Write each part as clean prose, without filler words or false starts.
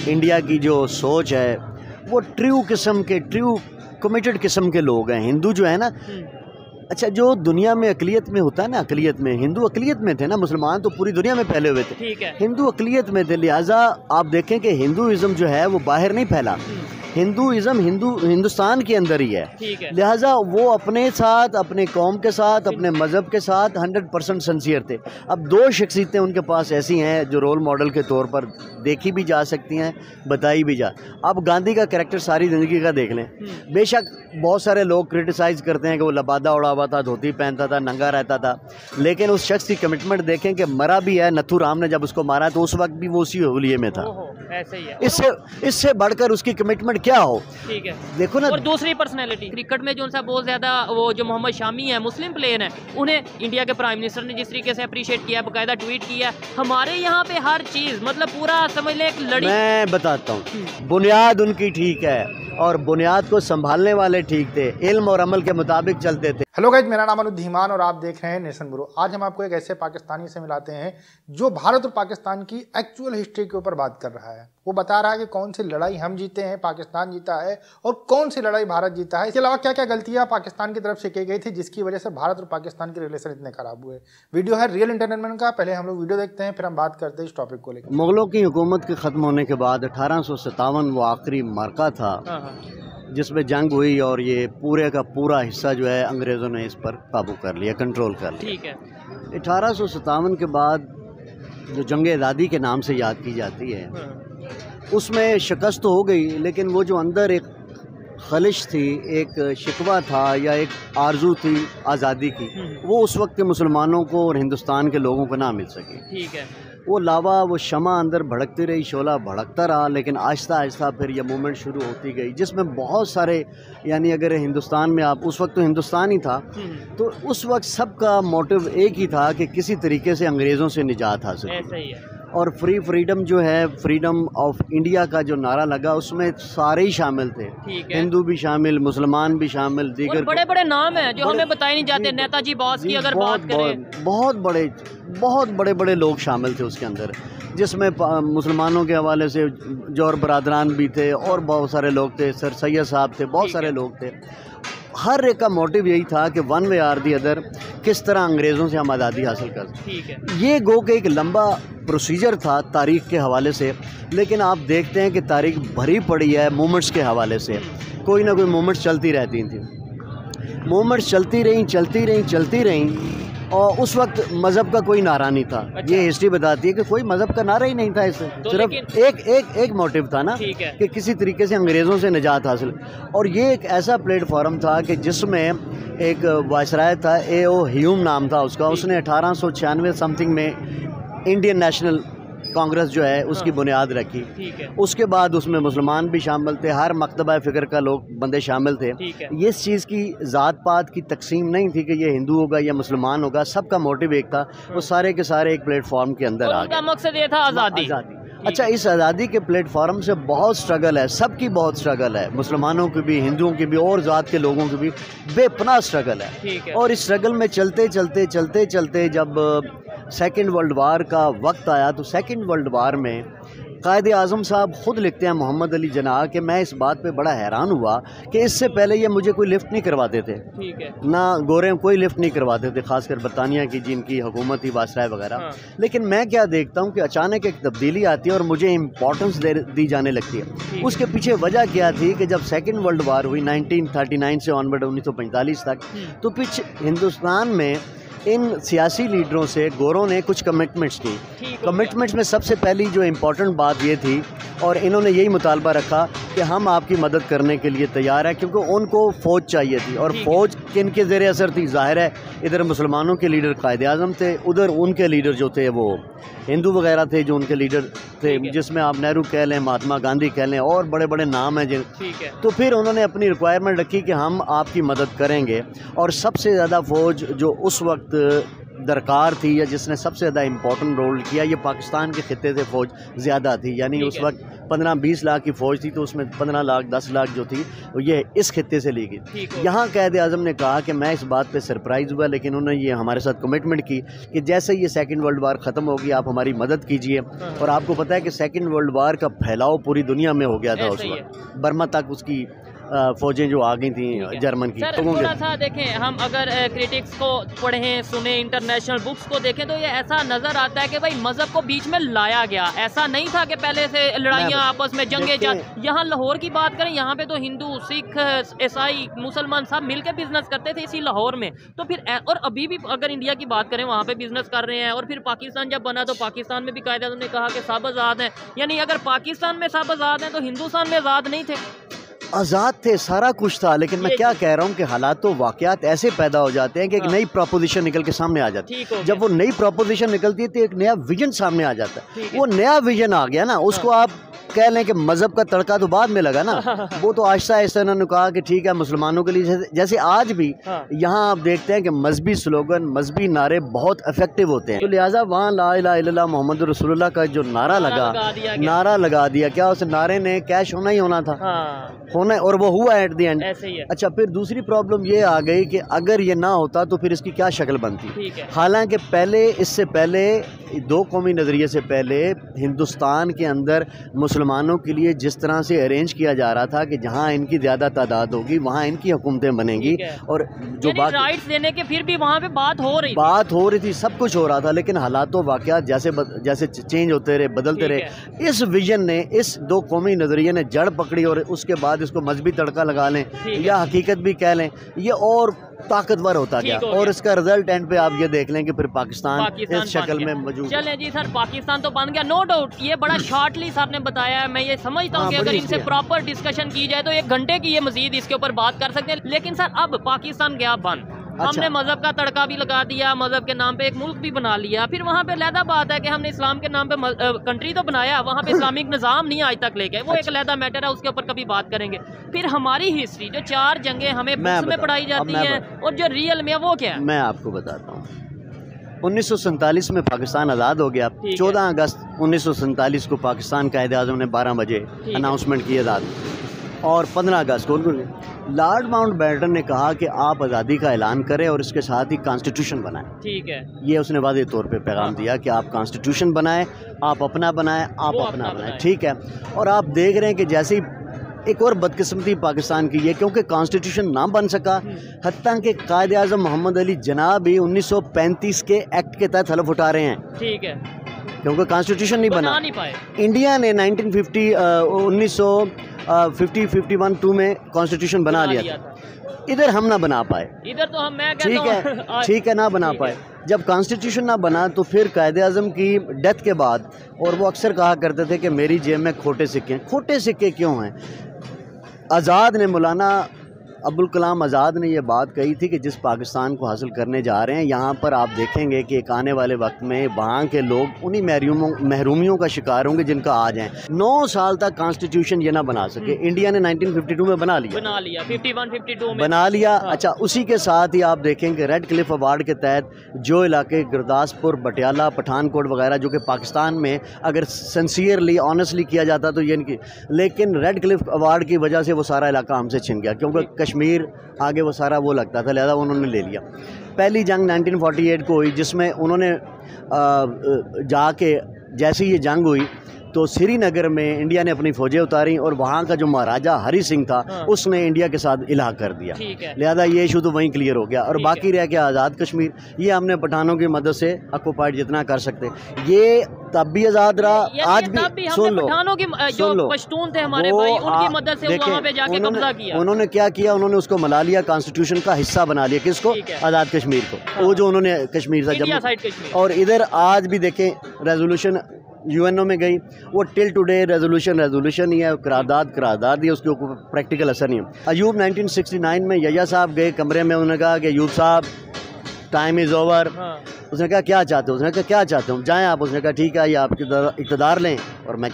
India की जो सोच है वो ट्रू कमिटेड किस्म के लोग हैं। हिंदू जो है ना, अच्छा जो दुनिया में अकलियत में होता है ना, अकलियत में हिंदू अकलियत में थे ना, मुसलमान तो पूरी दुनिया में फैले हुए थे, ठीक है, हिंदू अकलियत में थे। लिहाजा आप देखें कि हिंदुइज्म जो है वो बाहर नहीं फैला, हिंदुइज्म हिंदुस्तान के अंदर ही है। लिहाजा वो अपने साथ, अपने कौम के साथ, अपने मज़हब के साथ 100% सिंसियर थे। अब दो शख्सियतें उनके पास ऐसी हैं जो रोल मॉडल के तौर पर देखी भी जा सकती हैं, बताई भी जा। अब गांधी का कैरेक्टर सारी ज़िंदगी का देख लें। बेशक बहुत सारे लोग क्रिटिसाइज़ करते हैं कि वो लबादा उड़ा हुआ था, धोती पहनता था, नंगा रहता था, लेकिन उस शख्स की कमिटमेंट देखें कि मरा भी है। नथू राम ने जब उसको मारा तो उस वक्त भी वो उसी हुलिये में था। ऐसे ही है। इससे बढ़कर उसकी कमिटमेंट क्या हो, ठीक है, देखो ना। और दूसरी पर्सनैलिटी क्रिकेट में जो उनसा बहुत ज़्यादा वो जो मोहम्मद शामी है, मुस्लिम प्लेयर हैं, उन्हें इंडिया के प्राइम मिनिस्टर ने जिस तरीके से अप्रिशिएट किया, बाकायदा ट्वीट किया। हमारे यहाँ पे हर चीज़ मतलब पूरा समझ ले एक लड़ी। मैं बताता हूँ, बुनियाद उनकी ठीक है और बुनियाद को संभालने वाले ठीक थे, इल्म और अमल के मुताबिक चलते थे। हेलो गाइस, मेरा नाम अनुधीमान और आप देख रहे हैं नेशन ब्यूरो। आज हम आपको एक ऐसे पाकिस्तानी से मिलाते हैं जो भारत और पाकिस्तान की एक्चुअल हिस्ट्री के ऊपर बात कर रहा है। वो बता रहा है कि कौन सी लड़ाई हम जीते हैं, पाकिस्तान जीता है, और कौन सी लड़ाई भारत जीता है। इसके अलावा क्या क्या गलतियां पाकिस्तान की तरफ से की गई थी जिसकी वजह से भारत और पाकिस्तान के रिलेशन इतने खराब हुए। वीडियो है रियल एंटरटेनमेंट का। पहले हम लोग वीडियो देखते हैं, फिर हम बात करते हैं इस टॉपिक को लेकर। मुगलों की हुकूमत के ख़त्म होने के बाद 1857 वो आखिरी मार्का था जिसमें जंग हुई, और ये पूरे का पूरा हिस्सा जो है अंग्रेज़ों ने इस पर काबू कर लिया, कंट्रोल कर लिया। ठीक है। 1857 के बाद जो जंग आज़ादी के नाम से याद की जाती है, उसमें शिकस्त तो हो गई, लेकिन वो जो अंदर एक खलिश थी, एक शिकवा था या एक आरजू थी आज़ादी की, वो उस वक्त के मुसलमानों को और हिंदुस्तान के लोगों को ना मिल सकी। ठीक है। वो लावा, वो शमा अंदर भड़कती रही, शोला भड़कता रहा, लेकिन आहिस्ता आहिस्ता फिर ये मूवमेंट शुरू होती गई, जिसमें बहुत सारे, यानी अगर हिंदुस्तान में आप, उस वक्त तो हिंदुस्तान ही था, तो उस वक्त सबका मोटिव एक ही था कि किसी तरीके से अंग्रेज़ों से निजात हासिल। ऐसा ही है। और फ्रीडम जो है, फ्रीडम ऑफ इंडिया का जो नारा लगा, उसमें सारे ही शामिल थे, हिंदू भी शामिल, मुसलमान भी शामिल, दीगर बड़े बड़े नाम हैं जो हमें बताए नहीं जाते। नेताजी बोस की अगर बात करें, बहुत बड़े बड़े लोग शामिल थे उसके अंदर, जिसमें मुसलमानों के हवाले से जौहर बरादरान भी थे और बहुत सारे लोग थे, सर सैयद साहब थे, बहुत सारे लोग थे। हर एक का मोटिव यही था कि one way or the other किस तरह अंग्रेज़ों से हम आज़ादी हासिल कर सकें। ये गो के एक लंबा प्रोसीजर था तारीख़ के हवाले से, लेकिन आप देखते हैं कि तारीख़ भरी पड़ी है मूवमेंट्स के हवाले से। कोई ना कोई मूवमेंट्स चलती रहती थी, मूवमेंट्स चलती रहीं, और उस वक्त मज़हब का कोई नारा नहीं था। अच्छा। ये हिस्ट्री बताती है कि कोई मज़हब का नारा ही नहीं था इससे, तो सिर्फ एक मोटिव था ना, कि किसी तरीके से अंग्रेज़ों से निजात हासिल। और ये एक ऐसा प्लेटफॉर्म था कि जिसमें एक वायसराय था, A.O. ह्यूम नाम था उसका, उसने 1896 समथिंग में इंडियन नेशनल कांग्रेस जो है उसकी बुनियाद रखी। उसके बाद उसमें मुसलमान भी शामिल थे, हर मकतबा फ़िक्र का लोग बंदे शामिल थे। ये चीज़ की ज़ात पात की तकसीम नहीं थी कि ये हिंदू होगा या मुसलमान होगा, सबका मोटिव एक था। वो सारे के सारे एक प्लेटफॉर्म के अंदर आ गए। मकसद ये था आज़ादी। अच्छा, इस आज़ादी के प्लेटफॉर्म से बहुत स्ट्रगल है, सबकी बहुत स्ट्रगल है, मुसलमानों की भी, हिंदुओं की भी, और ज़ात के लोगों की भी बेपनाह स्ट्रगल है। और इस स्ट्रगल में चलते जब सेकेंड वर्ल्ड वार का वक्त आया, तो सेकेंड वर्ल्ड वार में कायदे आज़म साहब ख़ुद लिखते हैं, मोहम्मद अली जिन्नाह, कि मैं इस बात पे बड़ा हैरान हुआ कि इससे पहले ये मुझे कोई लिफ्ट नहीं करवाते थे, ना गोरे कोई लिफ्ट नहीं करवाते थे, ख़ासकर बरतानिया की जिनकी हुकूमत थी, वासराय वगैरह। लेकिन मैं क्या देखता हूँ कि अचानक एक तब्दीली आती है और मुझे इम्पोर्टेंस दी जाने लगती है। उसके पीछे वजह क्या थी कि जब सेकेंड वर्ल्ड वार हुई 1939 से ऑनवर्ड 1945 तक, तो पीछे हिंदुस्तान में इन सियासी लीडरों से गोरों ने कुछ कमिटमेंट्स की। कमिटमेंट्स में सबसे पहली जो इम्पोर्टेंट बात ये थी, और इन्होंने यही मुतालबा रखा कि हम आपकी मदद करने के लिए तैयार हैं, क्योंकि उनको फ़ौज चाहिए थी। और फ़ौज किन के ज़ेर असर थी, ज़ाहिर है इधर मुसलमानों के लीडर कायदे आज़म थे, उधर उनके लीडर जो थे वो हिंदू वगैरह थे जो उनके लीडर थे, जिसमें आप नेहरू कह लें, महात्मा गांधी कह लें, और बड़े बड़े नाम हैं जिन। तो फिर उन्होंने अपनी रिक्वायरमेंट रखी कि हम आपकी मदद करेंगे। और सबसे ज़्यादा फ़ौज जो उस वक्त दरकार थी, या जिसने सबसे ज़्यादा इम्पोर्टेंट रोल किया, ये पाकिस्तान के खिते से फ़ौज ज़्यादा थी, यानी उस वक्त 15-20 लाख की फ़ौज थी, तो उसमें 15 लाख 10 लाख जो थी वो ये इस खित्ते से ली गई। यहाँ कायद आज़म ने कहा कि मैं इस बात पे सरप्राइज़ हुआ, लेकिन उन्होंने ये हमारे साथ कमिटमेंट की कि जैसे ये सेकंड वर्ल्ड वार ख़त्म होगी आप हमारी मदद कीजिए। और आपको पता है कि सेकंड वर्ल्ड वार का फैलाव पूरी दुनिया में हो गया था उस वक्त, बर्मा तक उसकी फ़ौजें जो आ गई थी जर्मन की। सर थोड़ा सा देखें, हम अगर क्रिटिक्स को पढ़ें सुने, इंटरनेशनल बुक्स को देखें, तो ये ऐसा नज़र आता है कि भाई मज़हब को बीच में लाया गया। ऐसा नहीं था कि पहले से लड़ाइयाँ आपस में जंगे यहाँ लाहौर की बात करें, यहाँ पे तो हिंदू, सिख, ईसाई, मुसलमान सब मिल के बिजनेस करते थे इसी लाहौर में। तो फिर और अभी भी अगर इंडिया की बात करें वहाँ पे बिजनेस कर रहे हैं। और फिर पाकिस्तान जब बना तो पाकिस्तान में भी कायदे आज़म ने कहा कि सब आज़ाद हैं, यानी अगर पाकिस्तान में सब आज़ाद हैं तो हिंदुस्तान में आज़ाद नहीं थे? आज़ाद थे, सारा कुछ था, लेकिन मैं क्या कह रहा हूँ कि हालात तो वाक़यात ऐसे पैदा हो जाते हैं कि एक नई प्रोपोजिशन निकल के सामने आ जाती है। जब वो नई प्रोपोजिशन निकलती है तो एक नया विजन सामने आ जाता है। वो नया विजन आ गया ना, उसको आप कह लें कि मज़हब का तड़का तो बाद में लगा ना। वो तो आहिस्ता आहिस्ता इन्होंने कहा कि ठीक है मुसलमानों के लिए, जैसे आज भी यहाँ आप देखते हैं कि मजहबी स्लोगन, मजहबी नारे बहुत इफेक्टिव होते हैं। तो लिहाजा वहाँ ला इलाहा इल्लल्लाह मोहम्मद रसूलुल्लाह का जो नारा लगा दिया, क्या उस नारे ने कैश होना ही होना था, होना, और वो हुआ एट द एंड। अच्छा, फिर दूसरी प्रॉब्लम ये आ गई कि अगर ये ना होता तो फिर इसकी क्या शक्ल बनती। हालांकि पहले, इससे पहले, दो कौमी नज़रिए से पहले हिंदुस्तान के अंदर मुसलमानों के लिए जिस तरह से अरेंज किया जा रहा था कि जहाँ इनकी ज़्यादा तादाद होगी वहाँ इनकी हुकूमतें बनेंगी, और जो बात राइट्स देने के फिर भी वहाँ पे बात हो रही थी, सब कुछ हो रहा था, लेकिन हालात वाक़यात जैसे चेंज होते रहे, बदलते रहे। इस विजन ने, इस दो कौमी नज़रिए ने जड़ पकड़ी, और उसके बाद इसको मजहबी तड़का लगा लें या हकीकत भी कह लें, ये और ताकतवर होता गया। और इसका रिजल्ट एंड पे आप ये देख लें कि फिर पाकिस्तान इस शक्ल में मौजूद। चलें जी सर, पाकिस्तान तो बन गया, नो डाउट। ये बड़ा शॉर्टली सर ने बताया है, मैं ये समझता हूँ कि अगर इनसे प्रॉपर डिस्कशन की जाए तो 1 घंटे की ये मजीद इसके ऊपर बात कर सकते हैं। लेकिन सर अब पाकिस्तान गया बन, हमने मजहब का तड़का भी लगा दिया, मजहब के नाम पे एक मुल्क भी बना लिया। फिर वहाँ पे अलहदा बात है कि हमने इस्लाम के नाम पे कंट्री तो बनाया, वहाँ पे इस्लामिक निज़ाम नहीं आज तक लेके, वो एक अलहदा मैटर है, उसके ऊपर कभी बात करेंगे। फिर हमारी हिस्ट्री जो 4 जंगें हमें बुक्स में पढ़ाई जाती हैं और जो रियल में वो क्या है, मैं आपको बताता हूँ। 1947 में पाकिस्तान आज़ाद हो गया। 14 अगस्त 1947 को पाकिस्तान कायदे आज़म ने 12 बजे अनाउंसमेंट की आज़ाद, और 15 अगस्त को लॉर्ड माउंटबेटन ने कहा कि आप आज़ादी का ऐलान करें और इसके साथ ही कॉन्स्टिट्यूशन बनाएं। ठीक है, ये उसने वादे तौर पे पैगाम दिया कि आप कॉन्स्टिट्यूशन बनाएं, आप अपना बनाएं, आप अपना बनाएं। ठीक है, और आप देख रहे हैं कि जैसे ही एक और बदकिस्मती पाकिस्तान की है, क्योंकि कॉन्स्टिट्यूशन ना बन सका, हत्ता कि कायदे आज़म मोहम्मद अली जिन्ना भी 1935 के एक्ट के तहत हलफ उठा रहे हैं। ठीक है, क्योंकि कॉन्स्टिट्यूशन नहीं बना नहीं पाए। इंडिया ने 1951 में कॉन्स्टिट्यूशन बना लिया था। इधर हम ना बना पाए, इधर तो हम, मैं कहता हूं ठीक है ना बना पाए। जब कॉन्स्टिट्यूशन ना बना तो फिर कायदे आज़म की डेथ के बाद, और वो अक्सर कहा करते थे कि मेरी जेब में खोटे सिक्के हैं। खोटे सिक्के क्यों हैं? आज़ाद ने, मौलाना अब्दुल कलाम आज़ाद ने ये बात कही थी कि जिस पाकिस्तान को हासिल करने जा रहे हैं, यहाँ पर आप देखेंगे कि एक आने वाले वक्त में वहाँ के लोग उन्हीं महरूमियों का शिकार होंगे जिनका आज हैं। 9 साल तक कॉन्स्टिट्यूशन ये ना बना सके। इंडिया ने 1952 में बना लिया 51-52 में बना लिया। हाँ। अच्छा, उसी के साथ ही आप देखेंगे रेड क्लिफ अवार्ड के तहत जो इलाके गुरदासपुर, पटियाला, पठानकोट वगैरह, जो कि पाकिस्तान में अगर सिंसियरली, ऑनेस्टली किया जाता तो ये इनकी, लेकिन रेड क्लिफ अवार्ड की वजह से वो सारा इलाका हमसे छिन गया, क्योंकि कश्मीर आगे वो सारा वो लगता था, लिहाजा उन्होंने ले लिया। पहली जंग 1948 को हुई, जिसमें उन्होंने जाके, जैसे ये जंग हुई तो श्रीनगर में इंडिया ने अपनी फ़ौजें उतारी, और वहाँ का जो महाराजा हरी सिंह था, हाँ, उसने इंडिया के साथ इलाहा कर दिया। लिहाजा ये इशू तो वहीं क्लियर हो गया, और बाकी रह गया आज़ाद कश्मीर। ये हमने पठानों की मदद से ऑक्युपाइड जितना कर सकते, ये तब भी आज़ाद रहा, आज भी। सुन लो, जो पश्तून थे हमारे भाई, उनकी मदद से वहाँ पे जाके कब्जा किया। उन्होंने क्या किया, उन्होंने उसको मला लिया, कॉन्स्टिट्यूशन का हिस्सा बना लिया। किसको? आज़ाद कश्मीर को। हाँ। वो जो उन्होंने कश्मीर था, जम्मू, और इधर आज भी देखें रेजोल्यूशन यूएनओ में गई, वो टिल टुडे रेजोल्यूशन ही है, करारदाद ही, उसके ऊपर प्रैक्टिकल असर नहीं है। अयूब 1969 में यया साहब गए कमरे में, उन्होंने कहा कि अयूब साहब टाइम इज़ ओवर। हाँ। उसने कहा क्या चाहते हो? उसने कहा क्या चाहते हो, जाएं आप। उसने कहा ठीक है, ये आप इक़्तिदार लें और मैं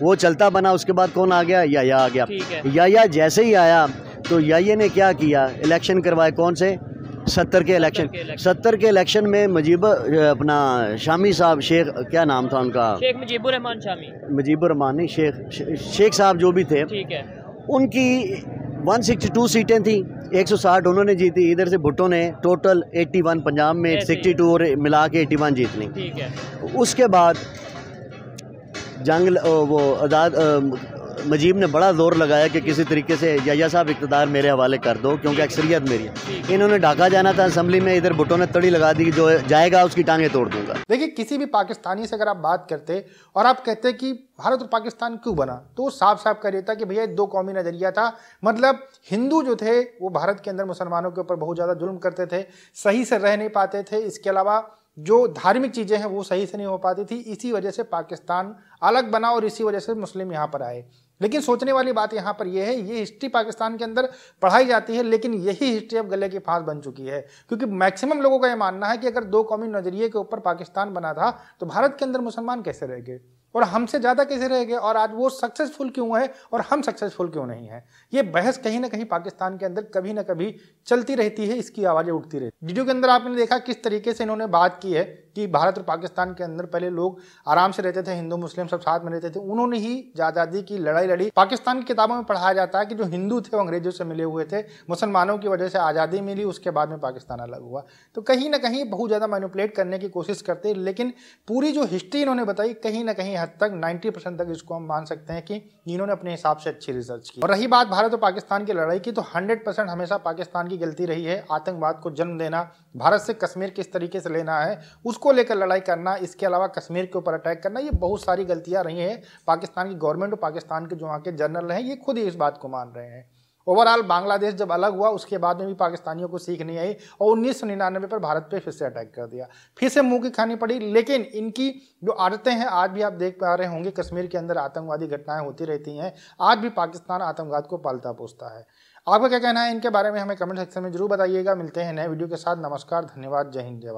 वो चलता बना। उसके बाद कौन आ गया? यया आ गया। यया जैसे ही आया तो यया ने क्या किया, इलेक्शन करवाए, कौन से? 70 के इलेक्शन में अपना शामी साहब, शेख क्या नाम था उनका, शेख मुजीबुर रहमान शामी, मुजीबुर रहमान नहीं, शेख साहब जो भी थे, ठीक है, उनकी 162 सीटें थी, 160 उन्होंने जीती। इधर से भुट्टो ने टोटल 81, पंजाब में 62 और मिला के 81 जीत ली। ठीक है। उसके बाद वो आज़ाद मजीब ने बड़ा जोर लगाया कि किसी तरीके से याया साहब इक़्तिदार मेरे हवाले कर दो, क्योंकि अक्सरियत मेरी है। इन्होंने ढाका जाना था असेंबली में, इधर भुट्टो ने तड़ी लगा दी कि जो जाएगा उसकी टांगें तोड़ दूंगा। देखिए, किसी भी पाकिस्तानी से अगर आप बात करते और आप कहते कि भारत और पाकिस्तान क्यों बना, तो साफ साफ कह देता कि भैया 2 कौमी नज़रिया था। मतलब हिंदू जो थे वो भारत के अंदर मुसलमानों के ऊपर बहुत ज़्यादा जुल्म करते थे, सही से रह नहीं पाते थे। इसके अलावा जो धार्मिक चीज़ें हैं वो सही से नहीं हो पाती थी। इसी वजह से पाकिस्तान अलग बना और इसी वजह से मुस्लिम यहाँ पर आए। लेकिन सोचने वाली बात यहाँ पर यह है, ये हिस्ट्री पाकिस्तान के अंदर पढ़ाई जाती है, लेकिन यही हिस्ट्री अब गले की फांस बन चुकी है। क्योंकि मैक्सिमम लोगों का ये मानना है कि अगर 2 कौमी नज़रिए के ऊपर पाकिस्तान बना था तो भारत के अंदर मुसलमान कैसे रह गए और हमसे ज़्यादा कैसे रह गए, और आज वो सक्सेसफुल क्यों है और हम सक्सेसफुल क्यों नहीं है। ये बहस कहीं ना कहीं पाकिस्तान के अंदर कभी ना कभी चलती रहती है, इसकी आवाज़ें उठती रहती। वीडियो के अंदर आपने देखा किस तरीके से इन्होंने बात की है कि भारत और पाकिस्तान के अंदर पहले लोग आराम से रहते थे, हिंदू मुस्लिम सब साथ में रहते थे, उन्होंने ही आज़ादी की लड़ाई लड़ी। पाकिस्तान की किताबों में पढ़ाया जाता है कि जो हिंदू थे वो अंग्रेजों से मिले हुए थे, मुसलमानों की वजह से आज़ादी मिली, उसके बाद में पाकिस्तान अलग हुआ। तो कहीं ना कहीं बहुत ज़्यादा मैनिपुलेट करने की कोशिश करते, लेकिन पूरी जो हिस्ट्री इन्होंने बताई कहीं ना कहीं हद तक 90% तक इसको हम मान सकते हैं कि इन्होंने अपने हिसाब से अच्छी रिसर्च की। और रही बात भारत और पाकिस्तान की लड़ाई की, तो 100% हमेशा पाकिस्तान की गलती रही है। आतंकवाद को जन्म देना, भारत से कश्मीर किस तरीके से लेना है उसको लेकर लड़ाई करना, इसके अलावा कश्मीर के ऊपर अटैक करना, ये बहुत सारी गलतियां रही हैं। पाकिस्तान की गवर्नमेंट और पाकिस्तान के जो वहाँ के जनरल हैं ये खुद ही इस बात को मान रहे हैं। ओवरऑल बांग्लादेश जब अलग हुआ उसके बाद में भी पाकिस्तानियों को सीख नहीं आई और 1999 पर भारत पे फिर से अटैक कर दिया, फिर से मुंह की खानी पड़ी। लेकिन इनकी जो आदतें हैं आज भी आप देख पा रहे होंगे, कश्मीर के अंदर आतंकवादी घटनाएं होती रहती हैं, आज भी पाकिस्तान आतंकवाद को पालता पोसता है। आपका क्या कहना है इनके बारे में हमें कमेंट सेक्शन में जरूर बताइएगा। मिलते हैं नए वीडियो के साथ। नमस्कार, धन्यवाद, जय हिंद, जय भारत।